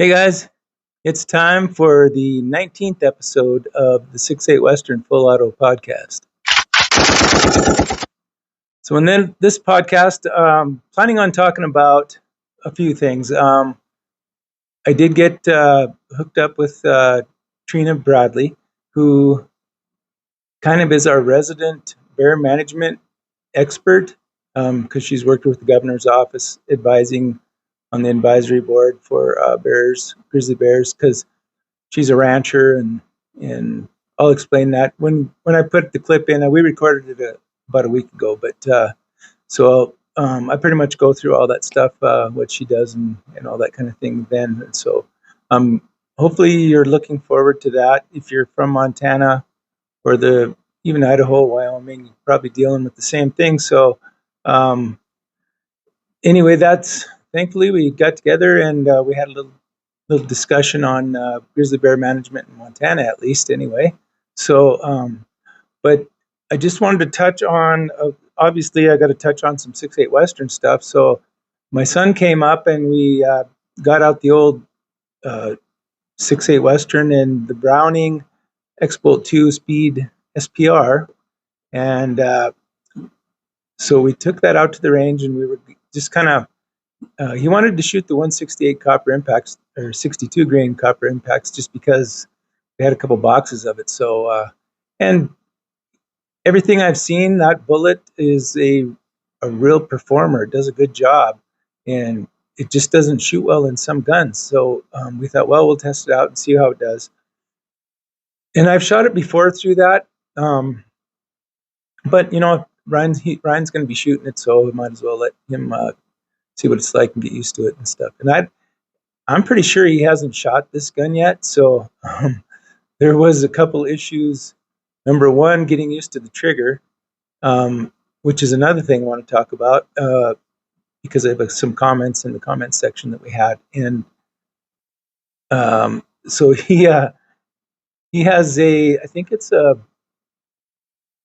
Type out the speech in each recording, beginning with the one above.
Hey guys, it's time for the 19th episode of the 6-8 Western Full Auto Podcast. So in this podcast, planning on talking about a few things. I did get hooked up with Trina Bradley, who kind of is our resident bear management expert, because she's worked with the governor's office advising on the advisory board for grizzly bears, because she's a rancher, and I'll explain that when I put the clip in. We recorded it about a week ago, but so I pretty much go through all that stuff, what she does and all that kind of thing then. And so hopefully you're looking forward to that. If you're from Montana or even Idaho, Wyoming, you're probably dealing with the same thing. So anyway, thankfully we got together and we had a little discussion on grizzly bear management in Montana, at least anyway. So, but I just wanted to touch on, obviously I got to touch on some 6-8 Western stuff. So my son came up and we got out the old 6-8 Western and the Browning X-Bolt 2 Speed SPR. And so we took that out to the range and we were just kind of, he wanted to shoot the 168 copper impacts or 62 grain copper impacts just because we had a couple boxes of it. So, and everything I've seen, that bullet is a real performer. It does a good job, and it just doesn't shoot well in some guns. So we thought, well, we'll test it out and see how it does. And I've shot it before through that, but Ryan's going to be shooting it, so we might as well let him see what it's like and get used to it and stuff. And I'm pretty sure he hasn't shot this gun yet, so there was a couple issues. Number one, getting used to the trigger, which is another thing I want to talk about, because I have some comments in the comment section that we had. And so he has I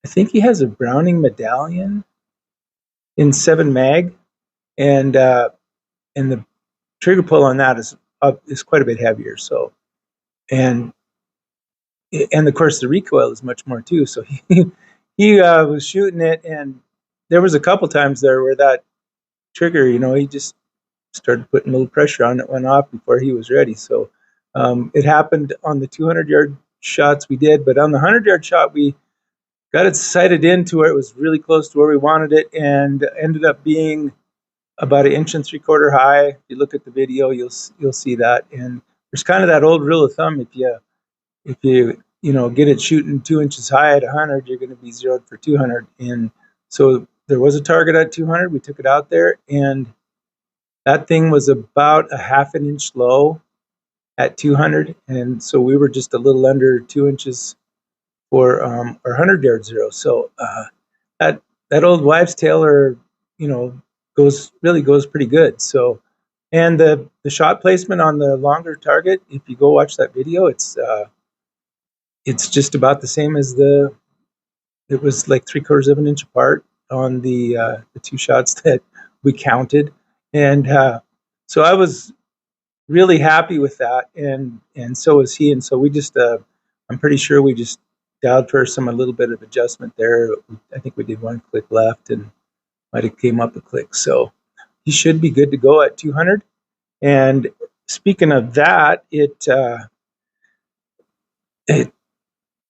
think he has a Browning medallion in 7 mag, and the trigger pull on that is quite a bit heavier. So, and of course the recoil is much more too. So he was shooting it, and there was a couple times there where that trigger, he just started putting a little pressure on it, went off before he was ready. So it happened on the 200-yard shots we did, but on the 100-yard shot we got it sighted in to where it was really close to where we wanted it, and ended up being about 1 3/4 high. If you look at the video, you'll see that. And there's kind of that old rule of thumb: if you get it shooting 2 inches high at 100, you're going to be zeroed for 200. And so there was a target at 200. We took it out there, and that thing was about a 1/2 inch low at 200, and so we were just a little under 2 inches for our 100-yard zero. So that old wives' tale, goes pretty good. So, and the shot placement on the longer target, if you go watch that video, it's just about the same as it was like 3/4 of an inch apart on the 2 shots that we counted. And so I was really happy with that, and so was he. And so we just I'm pretty sure we just dialed for a little bit of adjustment there. I think we did 1 click left and might have came up a click. So he should be good to go at 200. And speaking of that,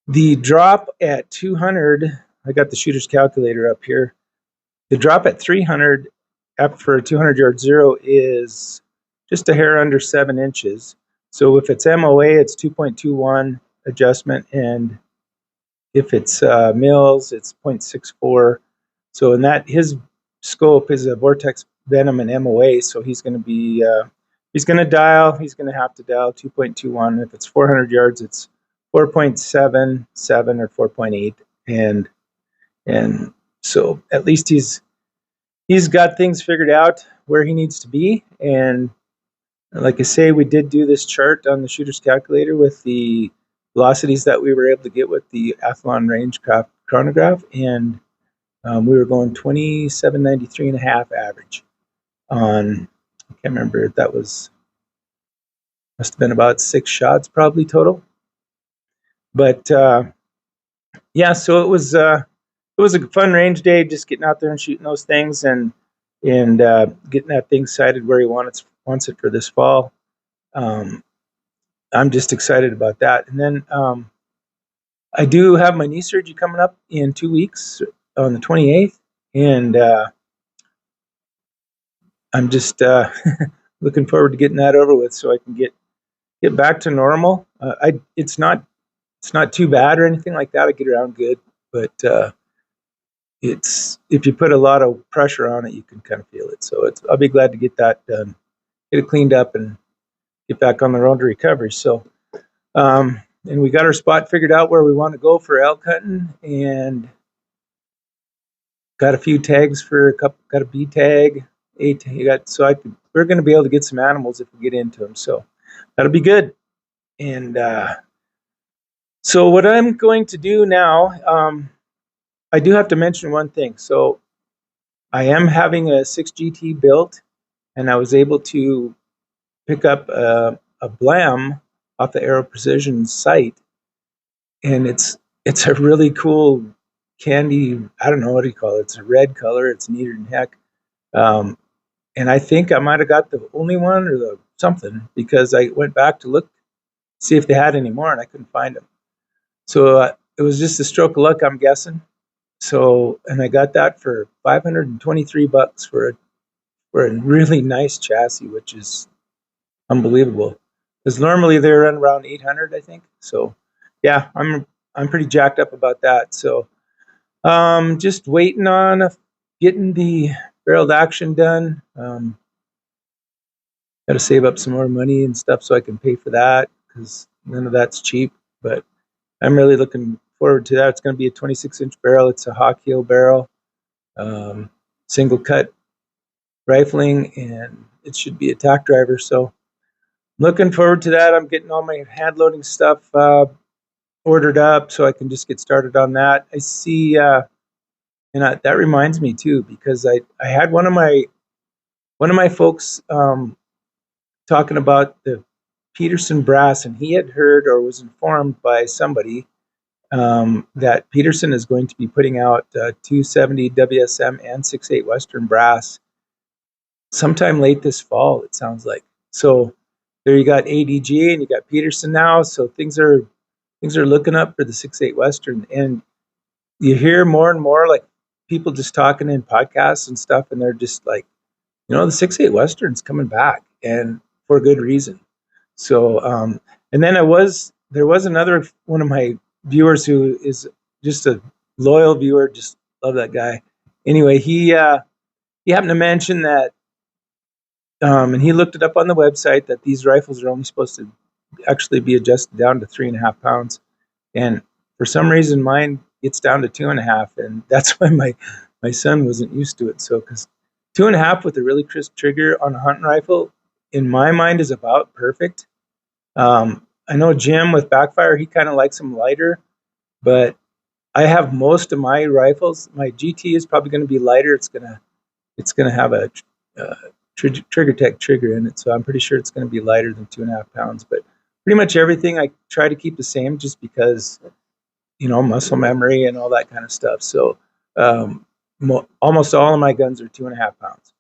the drop at 200, I got the shooter's calculator up here. The drop at 300 for a 200-yard zero is just a hair under 7 inches. So if it's MOA, it's 2.21 adjustment, and if it's mils, it's 0.64. So in that, his scope is a Vortex Venom and MOA, so he's going to have to dial 2.21. If it's 400 yards, it's 4.77 or 4.8, and so at least he's got things figured out where he needs to be. And like I say, we did do this chart on the shooter's calculator with the velocities that we were able to get with the Athlon Rangecraft chronograph, and we were going 2793.5 average on, I can't remember if that was Must have been about 6 shots probably total. But yeah, so it was a fun range day, just getting out there and shooting those things, and getting that thing sighted where he wants it for this fall. Um, I'm just excited about that. And then I do have my knee surgery coming up in 2 weeks on the 28th, and I'm just looking forward to getting that over with so I can get back to normal. It's not too bad or anything like that. I get around good, but it's if you put a lot of pressure on it, you can kind of feel it. So I'll be glad to get that done, get it cleaned up, and get back on the road to recovery. So and we got our spot figured out where we want to go for elk hunting, and got a few tags for a couple. Got a B tag, A tag. We're going to be able to get some animals if we get into them. So that'll be good. And so what I'm going to do now, I do have to mention one thing. So I am having a 6GT built, and I was able to pick up a Blam off the Aero Precision site, and it's a really cool candy. I don't know what do you call it. It's a red color. It's neater than heck. And I think I might have got the only one or the something, because I went back to look, see if they had any more, and I couldn't find them. So it was just a stroke of luck, I'm guessing. So, and I got that for $523 for a really nice chassis, which is unbelievable. Because normally they run around 800, I think. So, yeah, I'm pretty jacked up about that. So, just waiting on getting the barreled action done. Got to save up some more money and stuff so I can pay for that, because none of that's cheap. But I'm really looking forward to that. It's going to be a 26-inch barrel. It's a hawk heel barrel, single cut rifling, and it should be a tack driver. So looking forward to that. I'm getting all my hand loading stuff ordered up so I can just get started on that. I see, that reminds me too, because I had one of my folks talking about the Peterson brass, and he had heard or was informed by somebody that Peterson is going to be putting out 270 WSM and 6.8 Western brass sometime late this fall, it sounds like. So there you got ADG and you got Peterson now. So things are looking up for the 6.8 Western, and you hear more and more like people just talking in podcasts and stuff, and they're just like, the 6.8 Western's coming back, and for good reason. So, and then there was another one of my viewers who is just a loyal viewer, just love that guy. Anyway, he happened to mention that, and he looked it up on the website, that these rifles are only supposed to actually be adjusted down to 3.5 pounds, and for some reason mine gets down to 2.5, and that's why my son wasn't used to it. So, because 2.5 with a really crisp trigger on a hunting rifle, in my mind, is about perfect. I know Jim with Backfire, he kind of likes them lighter, but I have most of my rifles. My GT is probably going to be lighter. It's gonna have a Trigger Tech trigger in it, so I'm pretty sure it's going to be lighter than 2.5 pounds. But pretty much everything I try to keep the same, just because muscle memory and all that kind of stuff. So almost all of my guns are 2.5 pounds.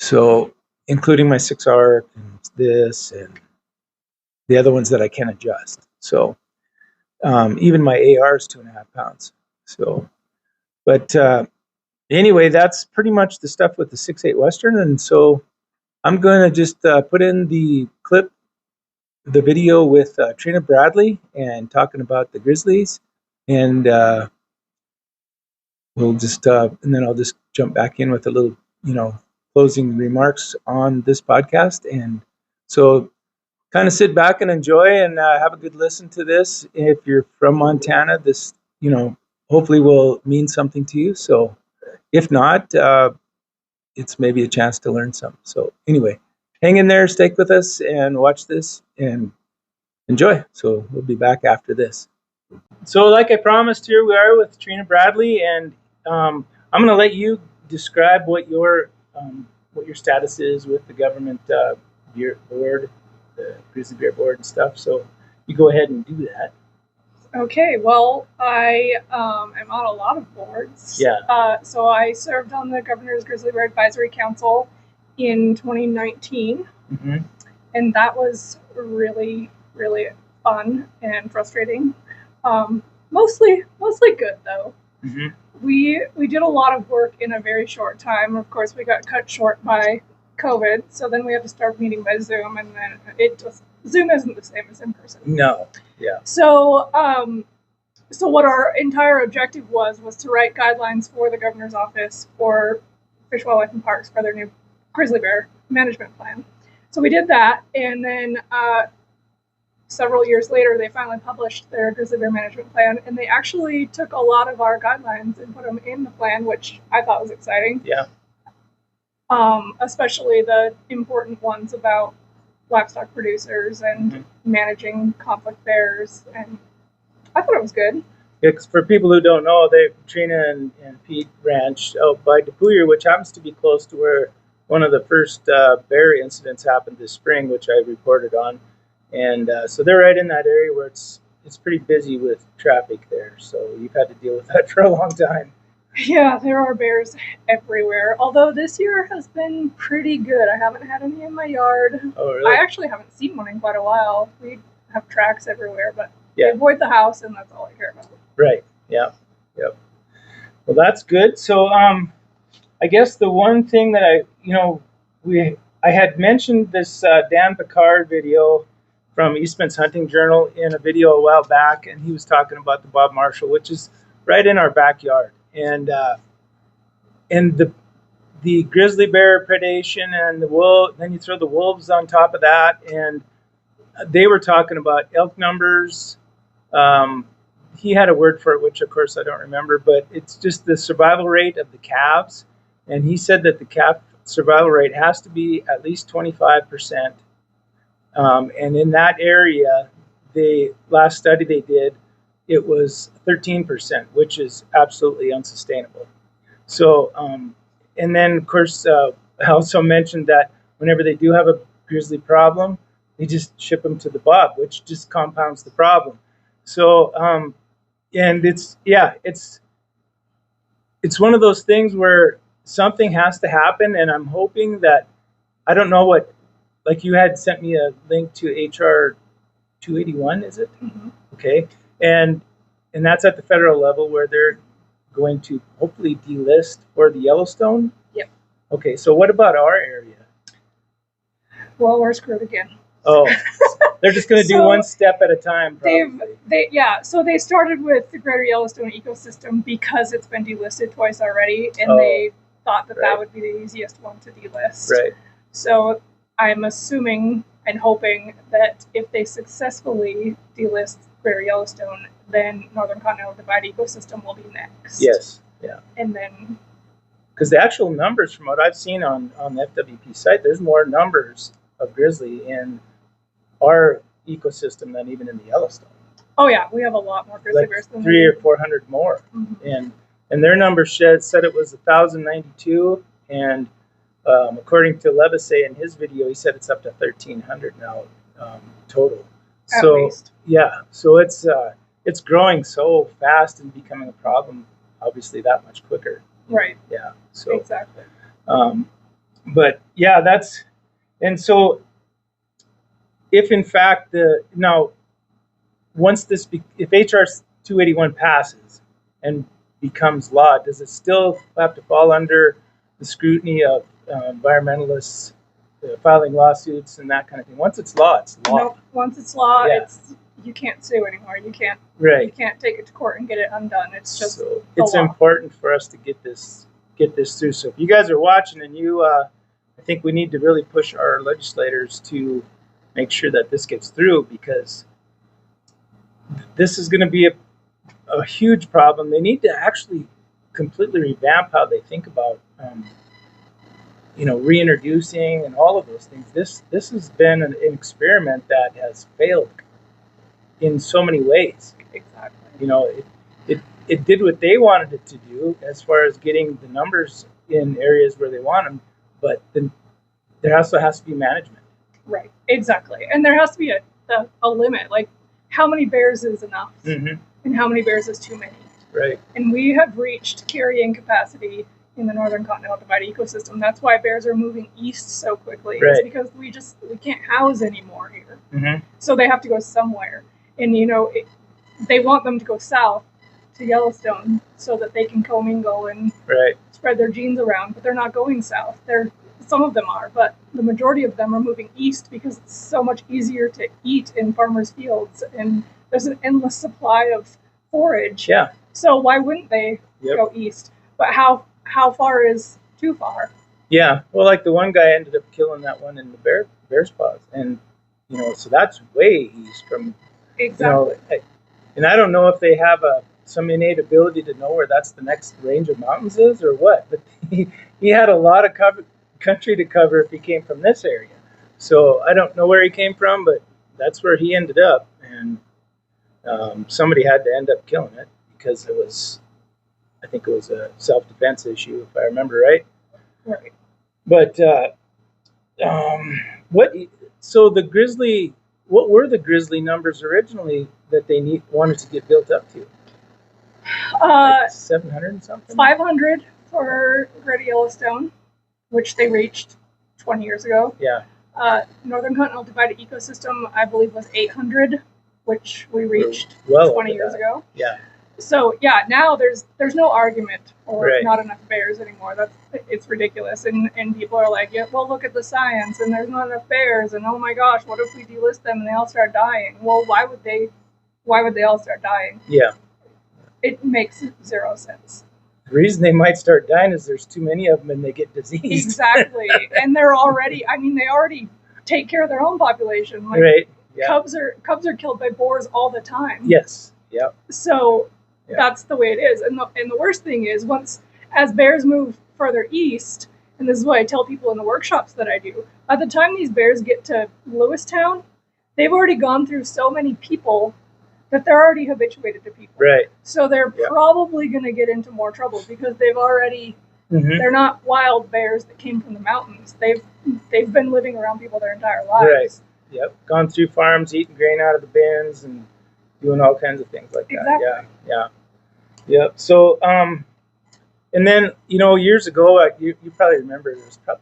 So including my 6R and this and the other ones that I can adjust. So even my AR is 2.5 pounds. So, but anyway, that's pretty much the stuff with the 6.8 Western. And so I'm going to just put in the video with Trina Bradley and talking about the grizzlies, and we'll just and then I'll just jump back in with a little closing remarks on this podcast. And so kind of sit back and enjoy, and have a good listen to this. If you're from Montana, this hopefully will mean something to you. So if not, it's maybe a chance to learn something. So anyway, hang in there, stick with us, and watch this and enjoy. So we'll be back after this. So like I promised, here we are with Trina Bradley, and I'm going to let you describe what your status is with the government board the grizzly bear board and stuff. So you go ahead and do that. Okay, well, I am on a lot of boards. Yeah. So I served on the Governor's Grizzly Bear Advisory Council in 2019, and that was really, really fun and frustrating. Mostly good though. We did a lot of work in a very short time. Of course, we got cut short by COVID, so then we had to start meeting by Zoom, and then Zoom isn't the same as in person. No. Yeah. So, so what our entire objective was to write guidelines for the governor's office for Fish, Wildlife, and Parks for their new grizzly bear management plan. So we did that, and then several years later, they finally published their grizzly bear management plan, and they actually took a lot of our guidelines and put them in the plan, which I thought was exciting. Yeah. Especially the important ones about livestock producers and managing conflict bears, and I thought it was good. Yeah, because for people who don't know, Trina and Pete ranch out by DePuyer, which happens to be close to where one of the first bear incidents happened this spring, which I reported on, and so they're right in that area where it's pretty busy with traffic there. So you've had to deal with that for a long time. Yeah, there are bears everywhere. Although this year has been pretty good. I haven't had any in my yard. Oh, really? I actually haven't seen one in quite a while. We have tracks everywhere, but they avoid the house, and that's all I care about. Right. Yeah. Yep. Well, that's good. So, I guess the one thing that I had mentioned this Dan Picard video from Eastman's Hunting Journal in a video a while back, and he was talking about the Bob Marshall, which is right in our backyard. And the grizzly bear predation and the wolf, then you throw the wolves on top of that, and they were talking about elk numbers. He had a word for it, which of course I don't remember, but it's just the survival rate of the calves. And he said that the calf survival rate has to be at least 25%. And in that area, the last study they did, it was 13%, which is absolutely unsustainable. So, and then of course, I also mentioned that whenever they do have a grizzly problem, they just ship them to the Bob, which just compounds the problem. So, and it's one of those things where something has to happen, and I'm hoping that, I don't know what, like you had sent me a link to HR 281, is it? Okay. And that's at the federal level where they're going to hopefully delist for the Yellowstone? Yep. Okay, so what about our area? Well, we're screwed again. Oh, they're just going to do one step at a time, probably. So they started with the Greater Yellowstone ecosystem because it's been delisted twice already, and they thought that would be the easiest one to delist. Right. So I'm assuming and hoping that if they successfully delist Greater Yellowstone, then Northern Continental Divide ecosystem will be next. Yes. Yeah. And then, because the actual numbers from what I've seen on the FWP site, there's more numbers of grizzly in our ecosystem than even in the Yellowstone. Oh yeah, we have a lot more grizzly bears than 300 or 400 more. And their number said it was 1,092, and according to Levisay in his video, he said it's up to 1,300 now total. At least. Yeah, so it's growing so fast and becoming a problem, obviously that much quicker. Right. Yeah. So exactly. But yeah, and so if in fact once if HR 281 passes and becomes law, does it still have to fall under the scrutiny of environmentalists filing lawsuits and that kind of thing? Once it's law, it's law. Nope. Once it's law, you can't sue anymore. You can't. Right. You can't take it to court and get it undone. It's just. So it's important for us to get this through. So if you guys are watching, and I think we need to really push our legislators to make sure that this gets through, because this is going to be a huge problem. They need to actually completely revamp how they think about reintroducing and all of those things. This has been an experiment that has failed in so many ways. Exactly. It did what they wanted it to do as far as getting the numbers in areas where they want them, but then there also has to be management. Right, exactly. And there has to be a limit. Like, how many bears is enough, and how many bears is too many. Right. And we have reached carrying capacity in the Northern Continental Divide ecosystem. That's why bears are moving east so quickly. Right. It's because we can't house anymore here. So they have to go somewhere. And they want them to go south to Yellowstone so that they can commingle and spread their genes around. But they're not going south. Some of them are, but the majority of them are moving east because it's so much easier to eat in farmers' fields, and there's an endless supply of forage. Yeah. So why wouldn't they go east? But how far is too far? Yeah. Well, like the one guy ended up killing that one in the bear's paws, and so that's way east from. Exactly. And I don't know if they have some innate ability to know where that's the next range of mountains is or what, but he had a lot of country to cover if he came from this area. So I don't know where he came from, but that's where he ended up, and somebody had to end up killing it because I think it was a self-defense issue, if I remember right. Right. But what were the grizzly numbers originally that they wanted to get built up to? 700 and something? 500 for Greater Yellowstone, which they reached 20 years ago. Yeah. Northern Continental Divided Ecosystem, I believe, was 800, which we reached 20 years ago. Yeah. So yeah, now there's no argument for not enough bears anymore. It's ridiculous, and people are like, yeah, well, look at the science, and there's not enough bears, and oh my gosh, what if we delist them and they all start dying? Well, why would they all start dying? Yeah. It makes zero sense. The reason they might start dying is there's too many of them and they get diseased. Exactly, and they already take care of their own population. Like, right. Yeah. Cubs are killed by boars all the time. Yes. Yep. So. Yeah. That's the way it is. And the worst thing is, as bears move further east, and this is what I tell people in the workshops that I do, by the time these bears get to Lewistown, they've already gone through so many people that they're already habituated to people. Right. So they're probably going to get into more trouble because they've already, they're not wild bears that came from the mountains. They've been living around people their entire lives. Right. Yep. Gone through farms, eating grain out of the bins, and doing all kinds of things like exactly. that. Yeah. Yep. So, and then, years ago, you probably remember,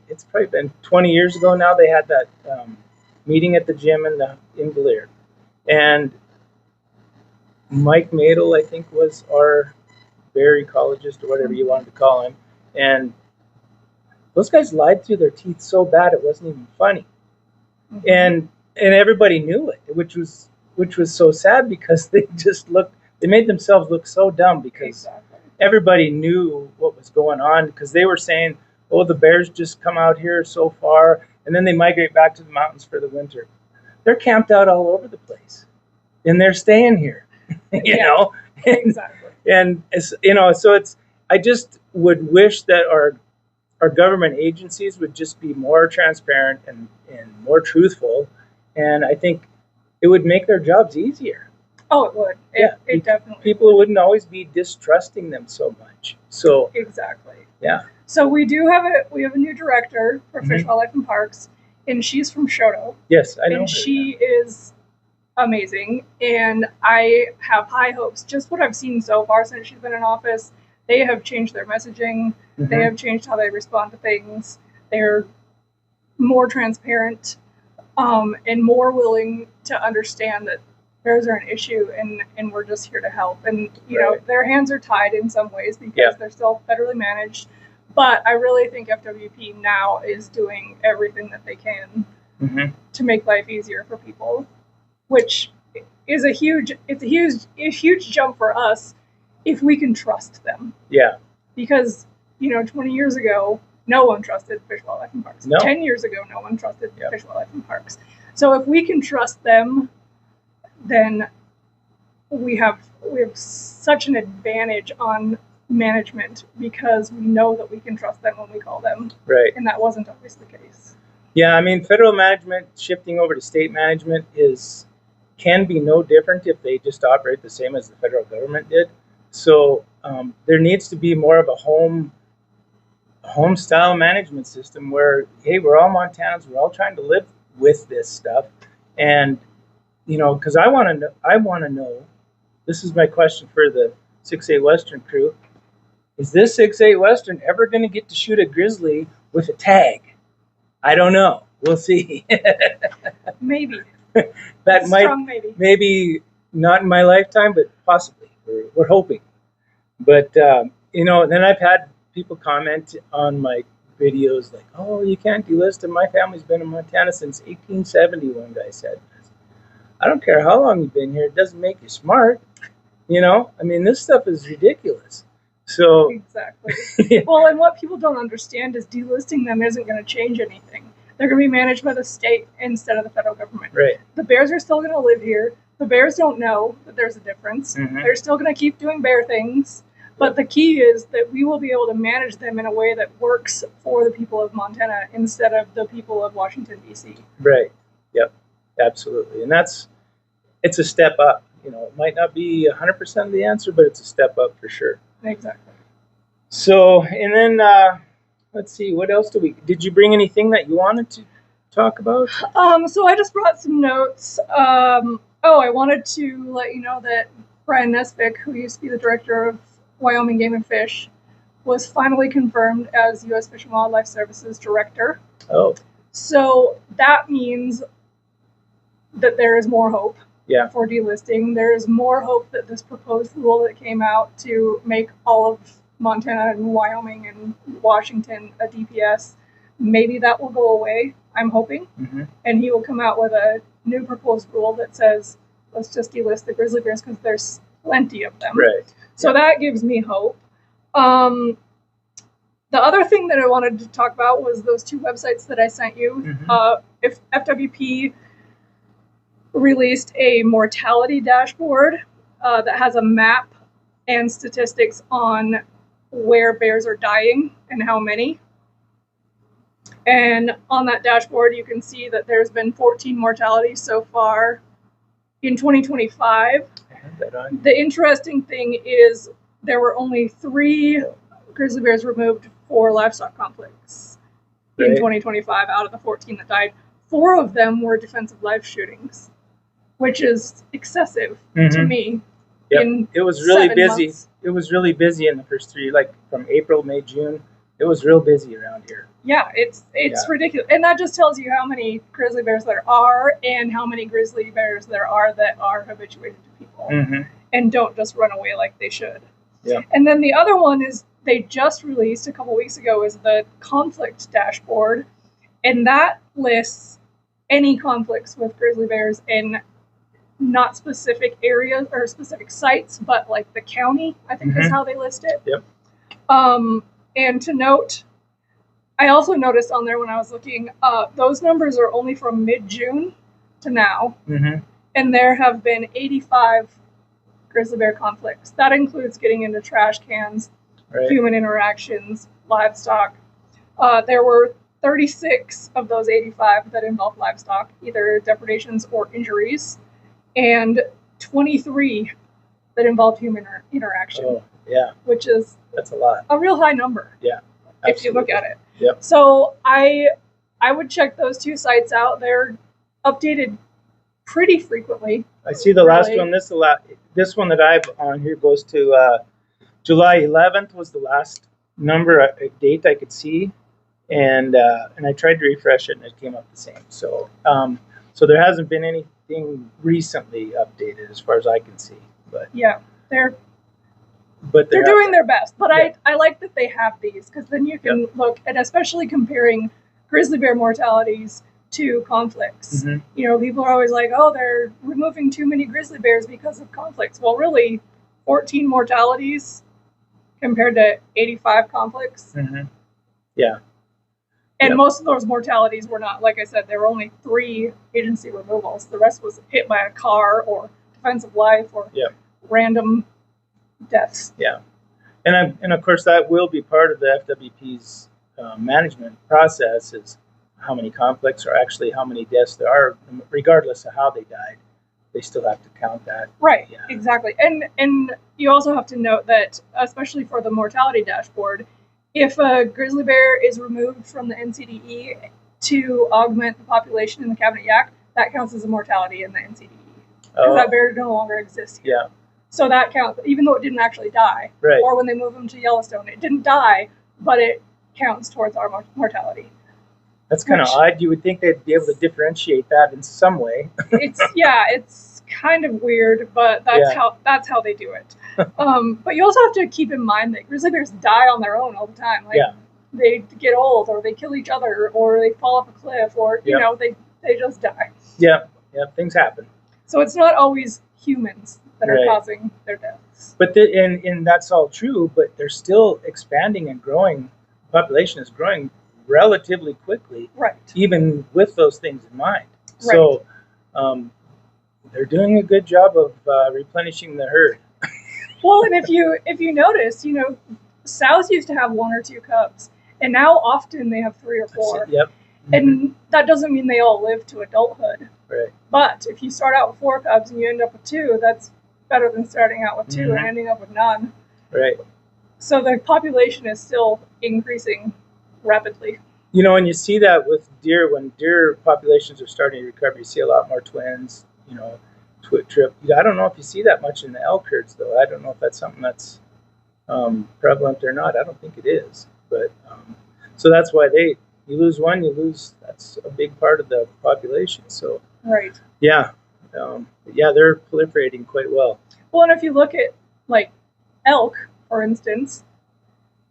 it's probably been 20 years ago now, they had that meeting at the gym in Blair. And Mike Madel, I think, was our bear ecologist or whatever you wanted to call him. And those guys lied through their teeth so bad it wasn't even funny. And everybody knew it, which was so sad because they made themselves look so dumb because everybody knew what was going on because they were saying, oh, the bears just come out here so far and then they migrate back to the mountains for the winter. They're camped out all over the place and they're staying here, you know? Exactly. And, so I just would wish that our government agencies would just be more transparent and more truthful. And I think it would make their jobs easier. Oh, it would. It definitely. People wouldn't always be distrusting them so much. So exactly. Yeah. So we have a new director for Fish, Wildlife, and Parks, and she's from Shoto. Yes, I know. And she is amazing, and I have high hopes. Just what I've seen so far since she's been in office, they have changed their messaging. They have changed how they respond to things. They're more transparent, and more willing to understand that bears are an issue, and we're just here to help. And their hands are tied in some ways because they're still federally managed. But I really think FWP now is doing everything that they can to make life easier for people, which is a huge jump for us if we can trust them. Yeah. Because 20 years ago, no one trusted Fish, Wildlife, and Parks. No. 10 years ago, no one trusted Fish, Wildlife, and Parks. So if we can trust them, then we have such an advantage on management because we know that we can trust them when we call them. Right. And that wasn't always the case. Yeah, I mean, federal management shifting over to state management can be no different if they just operate the same as the federal government did. So there needs to be more of a home style management system where, hey, we're all Montanans, we're all trying to live with this stuff, and because I want to know. This is my question for the 6-8 Western crew: is this 6-8 Western ever going to get to shoot a grizzly with a tag? I don't know. We'll see. Maybe. That might, maybe not in my lifetime, but possibly. We're hoping. But, then I've had people comment on my videos like, oh, you can't delist them. My family's been in Montana since 1870, one guy said. I don't care how long you've been here. It doesn't make you smart. This stuff is ridiculous. So exactly. Yeah. Well, and what people don't understand is delisting them isn't going to change anything. They're going to be managed by the state instead of the federal government. Right. The bears are still going to live here. The bears don't know that there's a difference. Mm-hmm. They're still going to keep doing bear things. But the key is that we will be able to manage them in a way that works for the people of Montana instead of the people of Washington, D.C. Right. Yep. Absolutely. And it's a step up. It might not be 100% of the answer, but it's a step up for sure. Exactly. So, and then let's see, what else did you bring anything that you wanted to talk about? So I just brought some notes. I wanted to let you know that Brian Nesbitt, who used to be the director of Wyoming Game and Fish, was finally confirmed as U.S. Fish and Wildlife Services director. Oh. So that means that there is more hope. Yeah. For delisting. There is more hope that this proposed rule that came out to make all of Montana and Wyoming and Washington a DPS, maybe that will go away, I'm hoping. Mm-hmm. And he will come out with a new proposed rule that says, let's just delist the grizzly bears because there's plenty of them. Right. So that gives me hope. The other thing that I wanted to talk about was those two websites that I sent you. Mm-hmm. If FWP released a mortality dashboard that has a map and statistics on where bears are dying and how many. And on that dashboard, you can see that there's been 14 mortalities so far in 2025. The interesting thing is there were only 3 grizzly bears removed for livestock conflicts in 2025 out of the 14 that died. 4 of them were defensive live shootings, which is excessive to me. Yep. It was really busy. Months. It was really busy in the first 3, like from April, May, June. It was real busy around here. Yeah, it's ridiculous. And that just tells you how many grizzly bears there are and how many grizzly bears there are that are habituated to people and don't just run away like they should. Yeah. And then the other one is they just released a couple weeks ago is the conflict dashboard. And that lists any conflicts with grizzly bears in not specific areas or specific sites, but like the county, I think is how they list it. Yep. And to note, I also noticed on there when I was looking, those numbers are only from mid-June to now. Mm-hmm. And there have been 85 grizzly bear conflicts. That includes getting into trash cans, human interactions, livestock. There were 36 of those 85 that involved livestock, either depredations or injuries, and 23 that involved human interaction. Oh, yeah. That's a lot. A real high number. Yeah. Absolutely. If you look at it. Yep. So I would check those 2 sites out. They're updated pretty frequently. I see the last one. This one that I've on here goes to July 11th was the last date I could see, and I tried to refresh it and it came up the same. So there hasn't been anything recently updated as far as I can see. But yeah, they're doing their best. But yeah. I like that they have these because then you can look at, especially comparing grizzly bear mortalities to conflicts. Mm-hmm. People are always like, oh, they're removing too many grizzly bears because of conflicts. Well, really, 14 mortalities compared to 85 conflicts. Mm-hmm. Yeah. And most of those mortalities were not, like I said, there were only 3 agency removals. The rest was hit by a car or defensive life or random deaths. Yeah. And of course, that will be part of the FWP's management process is how many conflicts or actually how many deaths there are, regardless of how they died. They still have to count that. Right, exactly. And you also have to note that, especially for the mortality dashboard, if a grizzly bear is removed from the NCDE to augment the population in the Cabinet Yaak, that counts as a mortality in the NCDE. Because that bear no longer exists here. Yeah. So that counts, even though it didn't actually die. Right. Or when they move them to Yellowstone, it didn't die, but it counts towards our mortality. That's kind of odd. You would think they'd be able to differentiate that in some way. It's kind of weird, but that's how they do it. But you also have to keep in mind that grizzly bears die on their own all the time. Like, they get old, or they kill each other, or they fall off a cliff, or you know, they just die. Yeah, things happen. So it's not always humans that are causing their deaths. But and that's all true. But they're still expanding and growing. The population is growing relatively quickly, right? Even with those things in mind. Right. So they're doing a good job of replenishing the herd. Well, and if you notice, you know, sows used to have 1 or 2 cubs, and now often they have 3 or 4. Yep. Mm-hmm. And that doesn't mean they all live to adulthood. Right. But if you start out with 4 cubs and you end up with 2, that's better than starting out with 2 and ending up with none. Right. So the population is still increasing rapidly. You know, and you see that with deer. When deer populations are starting to recover, you see a lot more twins, you know, trip. I don't know if you see that much in the elk herds, though. I don't know if that's something that's prevalent or not. I don't think it is. But so that's why you lose one, that's a big part of the population. So right. Yeah. They're proliferating quite well. Well, and if you look at like elk, for instance,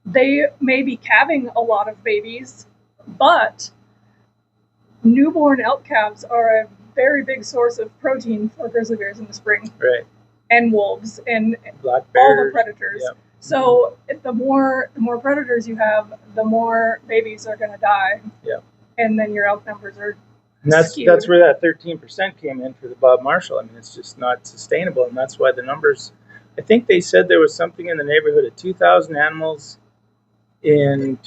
they may be calving a lot of babies, but newborn elk calves are a very big source of protein for grizzly bears in the spring. Right. And wolves and black bears, all the predators. Yep. So the more predators you have, the more babies are going to die. Yeah. And then your elk numbers are and that's skewed. That's where that 13% came in for the Bob Marshall. I mean, it's just not sustainable, and that's why the numbers. I think they said there was something in the neighborhood of 2,000 animals in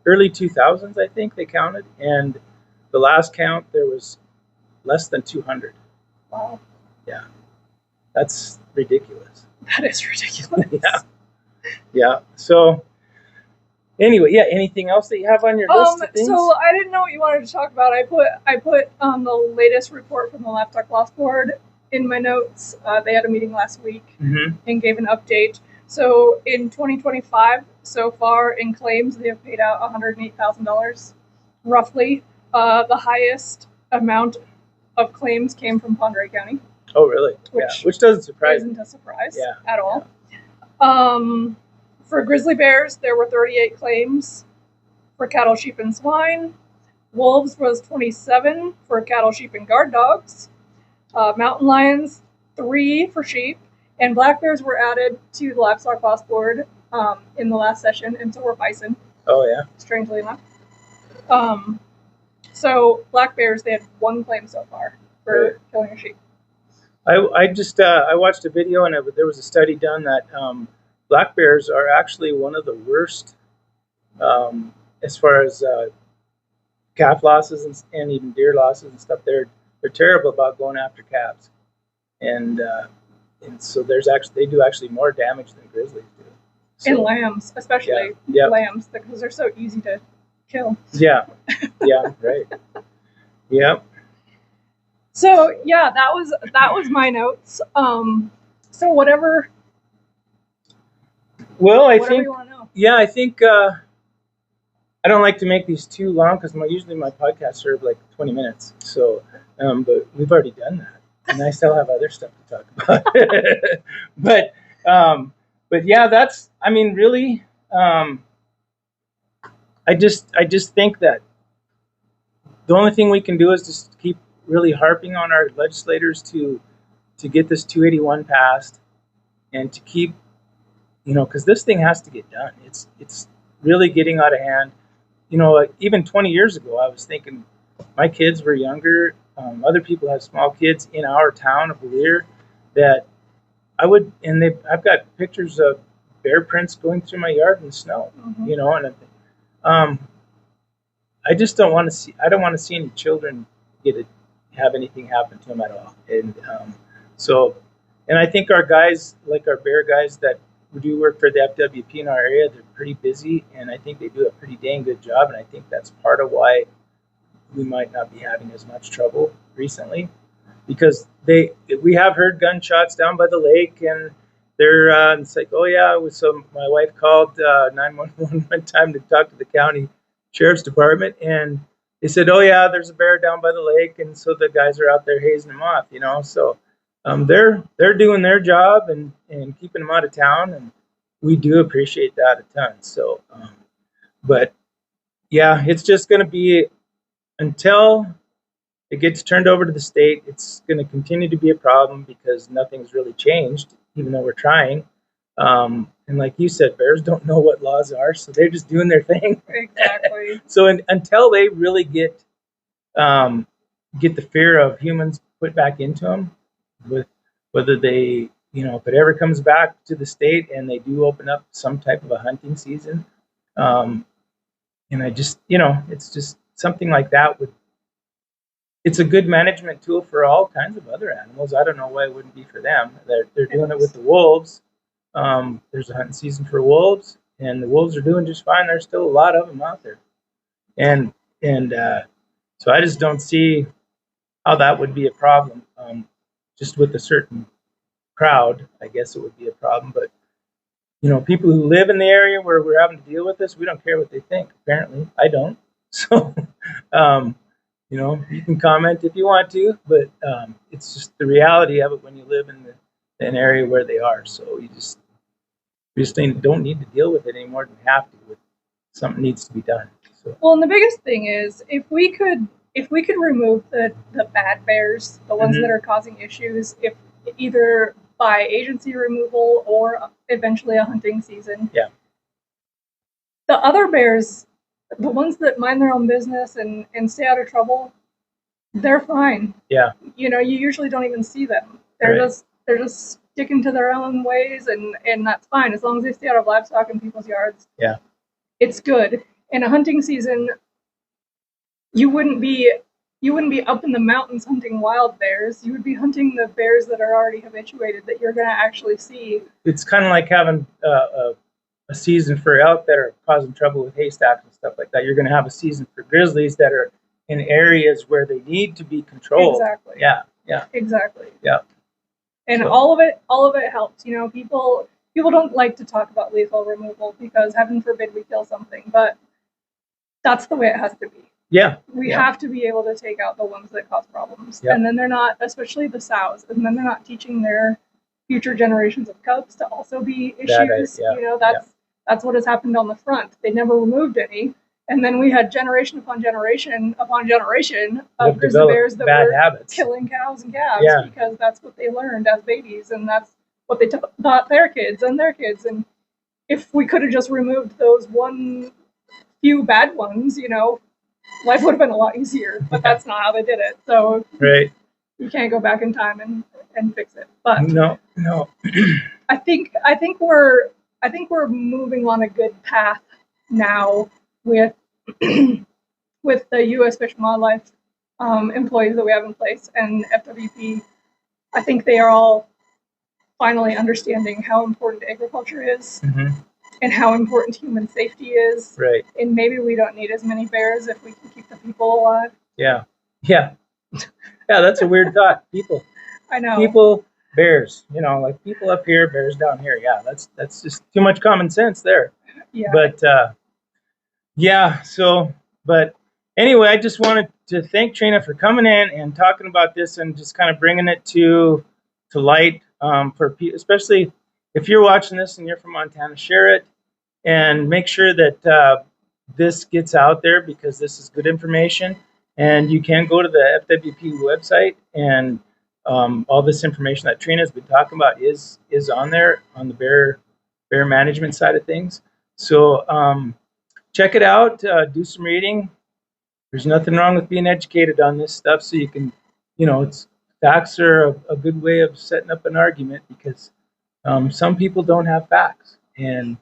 early 2000s. I think they counted, and the last count there was less than 200. Wow. Yeah, that's ridiculous. That is ridiculous. Yeah. So anyway, anything else that you have on your list of things? So I didn't know what you wanted to talk about. I put the latest report from the Livestock Loss Board in my notes. They had a meeting last week and gave an update. So in 2025, so far in claims, they have paid out $108,000, roughly. The highest amount of claims came from Padre County. Oh, really? Which doesn't surprise me. Isn't a surprise at all. For grizzly bears, there were 38 claims for cattle, sheep, and swine. Wolves was 27 for cattle, sheep, and guard dogs. Mountain lions, 3 for sheep. And black bears were added to the Livestock Loss Board in the last session, and so were bison. Oh, yeah. Strangely enough. So black bears, they had 1 claim so far for killing a sheep. I watched a video, and there was a study done that black bears are actually one of the worst as far as calf losses and even deer losses and stuff. They're terrible about going after calves, and so they do actually more damage than grizzlies do. So, and lambs, especially lambs, because they're so easy to kill. Yeah, right. Yeah. So that was my notes. So whatever. Well, I think. You want to know. Yeah, I think I don't like to make these too long because usually my podcasts are like 20 minutes. So, but we've already done that, and I still have other stuff to talk about. but yeah, that's. I mean, really. I just think that the only thing we can do is just keep really harping on our legislators to get this 281 passed and to keep, because this thing has to get done. It's really getting out of hand. Even 20 years ago, I was thinking my kids were younger. Other people have small kids in our town of Lear that I would, and I've got pictures of bear prints going through my yard in the snow, and I just don't want to see. I don't want to see any children have anything happen to them at all. And and I think our guys, like our bear guys that do work for the FWP in our area. They're pretty busy, and I think they do a pretty dang good job. And I think that's part of why we might not be having as much trouble recently, because we have heard gunshots down by the lake, and they're it's like, oh yeah. So my wife called 911 one time to talk to the county sheriff's department, and they said, oh yeah, there's a bear down by the lake, and so the guys are out there hazing him off, So they're doing their job and keeping them out of town, and we do appreciate that a ton. So, but yeah, it's just going to be until it gets turned over to the state. It's going to continue to be a problem because nothing's really changed, even though we're trying. And like you said, bears don't know what laws are, so they're just doing their thing. Exactly. So until they really get the fear of humans put back into them, with whether they, if it ever comes back to the state and they do open up some type of a hunting season, and I just, it's just something like that it's a good management tool for all kinds of other animals. I don't know why it wouldn't be for them. They're doing it with the wolves. There's a hunting season for wolves, and the wolves are doing just fine. There's still a lot of them out there, and so I just don't see how that would be a problem. Just with a certain crowd, I guess it would be a problem. But people who live in the area where we're having to deal with this, we don't care what they think. Apparently, I don't. So, you can comment if you want to, but it's just the reality of it when you live in an area where they are. So we just don't need to deal with it any more than we have to. Something needs to be done. So. Well, and the biggest thing is if we could remove the bad bears, the ones that are causing issues, if either by agency removal or eventually a hunting season. Yeah. The other bears, the ones that mind their own business and stay out of trouble, they're fine. Yeah. You usually don't even see them. They're just sticking to their own ways, and that's fine as long as they stay out of livestock and people's yards. Yeah. It's good. In a hunting season, you wouldn't be up in the mountains hunting wild bears. You would be hunting the bears that are already habituated that you're going to actually see. It's kind of like having a season for elk that are causing trouble with haystacks and stuff like that. You're going to have a season for grizzlies that are in areas where they need to be controlled. Exactly. Yeah. Yeah. Exactly. Yeah. And all of it helps. People don't like to talk about lethal removal because heaven forbid we kill something, but that's the way it has to be. Yeah. We have to be able to take out the ones that cause problems. Yeah. And then they're not, especially the sows, and then they're not teaching their future generations of cubs to also be issues. That's what has happened on the front. They never removed any. And then we had generation upon generation of grizzly bears that were habits. Killing cows and calves because that's what they learned as babies, and that's what they taught their kids and their kids. And if we could have just removed those few bad ones, life would have been a lot easier. But that's not how they did it. So you can't go back in time and fix it. But no. I think we're moving on a good path now with with the U.S. Fish and Wildlife employees that we have in place and FWP. I think they are all finally understanding how important agriculture is and how important human safety is. Right. And maybe we don't need as many bears if we can keep the people alive. Yeah. Yeah. Yeah, that's a weird thought. People. I know. People, bears. Like people up here, bears down here. Yeah, that's just too much common sense there. Yeah. But but anyway, I just wanted to thank Trina for coming in and talking about this and just kind of bringing it to light for people, especially if you're watching this and you're from Montana. Share it and make sure that this gets out there because this is good information. And you can go to the FWP website, and all this information that Trina has been talking about is on there on the bear management side of things. So check it out. Do some reading. There's nothing wrong with being educated on this stuff, so you can, facts are a good way of setting up an argument because some people don't have facts, and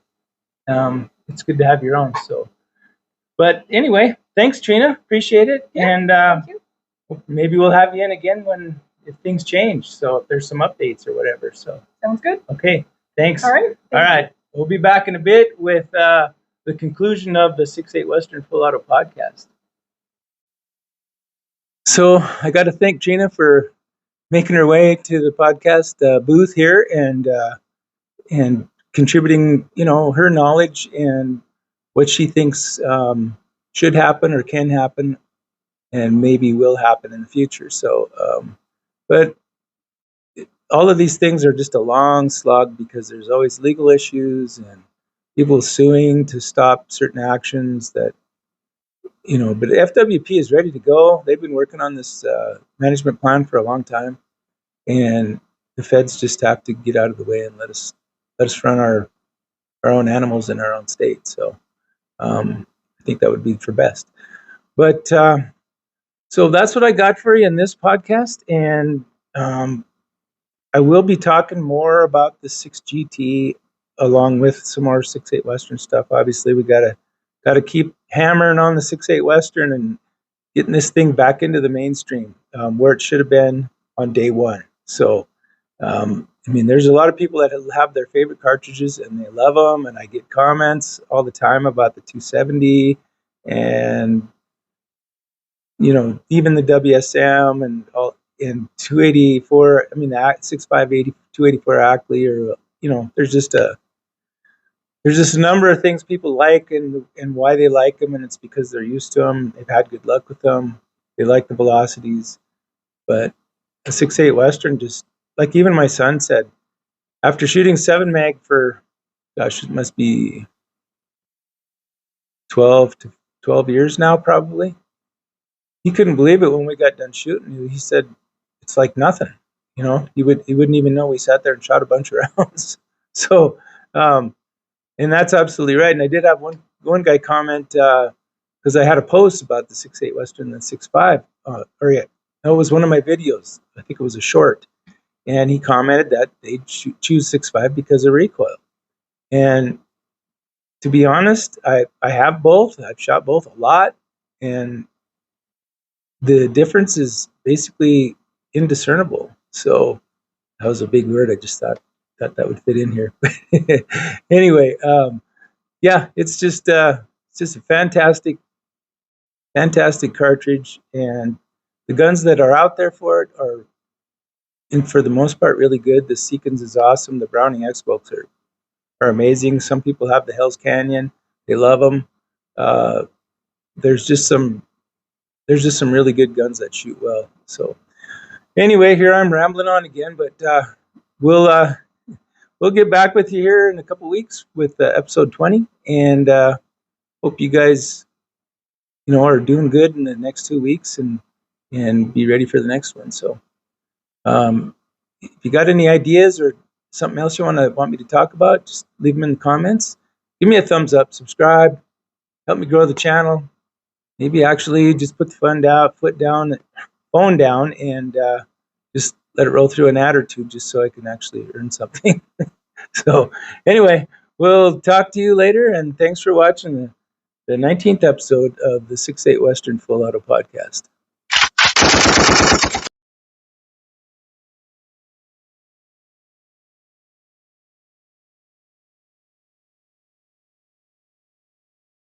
it's good to have your own. So, but anyway, thanks, Trina. Appreciate it, and thank you. Maybe we'll have you in again if things change. So if there's some updates or whatever. So sounds good. Okay. Thanks. All right. All right. We'll be back in a bit with the conclusion of the 6-8 Western Full Auto podcast. So I got to thank Trina for making her way to the podcast booth here and contributing, her knowledge and what she thinks should happen or can happen and maybe will happen in the future. So, but all of these things are just a long slog because there's always legal issues and people suing to stop certain actions that, but FWP is ready to go. They've been working on this management plan for a long time, and the feds just have to get out of the way and let us run our own animals in our own state. So I think that would be for best. But so that's what I got for you in this podcast, and I will be talking more about the 6GT along with some more 6-8 Western stuff. Obviously, we gotta keep hammering on the 6-8 Western and getting this thing back into the mainstream where it should have been on day one. So, there's a lot of people that have their favorite cartridges and they love them, and I get comments all the time about the 270 and even the WSM and all. In 284, the 6580, 284 Ackley, or there's just a number of things people like and why they like them, and it's because they're used to them. They've had good luck with them. They like the velocities, but the 6-8 Western, just like even my son said, after shooting 7 mag for, gosh, it must be 12 years now, probably. He couldn't believe it when we got done shooting. He said, it's like nothing, he wouldn't even know we sat there and shot a bunch of rounds. So, and that's absolutely right. And I did have one guy comment, because I had a post about the 6-8 Western and the 6.5, it was one of my videos. I think it was a short. And he commented that they'd choose 6.5 because of recoil. And to be honest, I have both. I've shot both a lot. And the difference is basically indiscernible. So that was a big word. I just thought that would fit in here. Anyway, it's just a fantastic cartridge, and the guns that are out there for it are, and for the most part, really good. The Seekins is awesome. The Browning X-Books are amazing. Some people have the Hell's Canyon. They love them. There's just some really good guns that shoot well. So anyway, here I'm rambling on again, but we'll get back with you here in a couple weeks with episode 20, and hope you guys are doing good in the next 2 weeks and be ready for the next one. So if you got any ideas or something else you want me to talk about, just leave them in the comments. Give me a thumbs up, subscribe, help me grow the channel. Maybe actually just put the phone down, and just let it roll through an ad or two, just so I can actually earn something. So anyway, we'll talk to you later, and thanks for watching the 19th episode of the 6-8 Western Full Auto Podcast.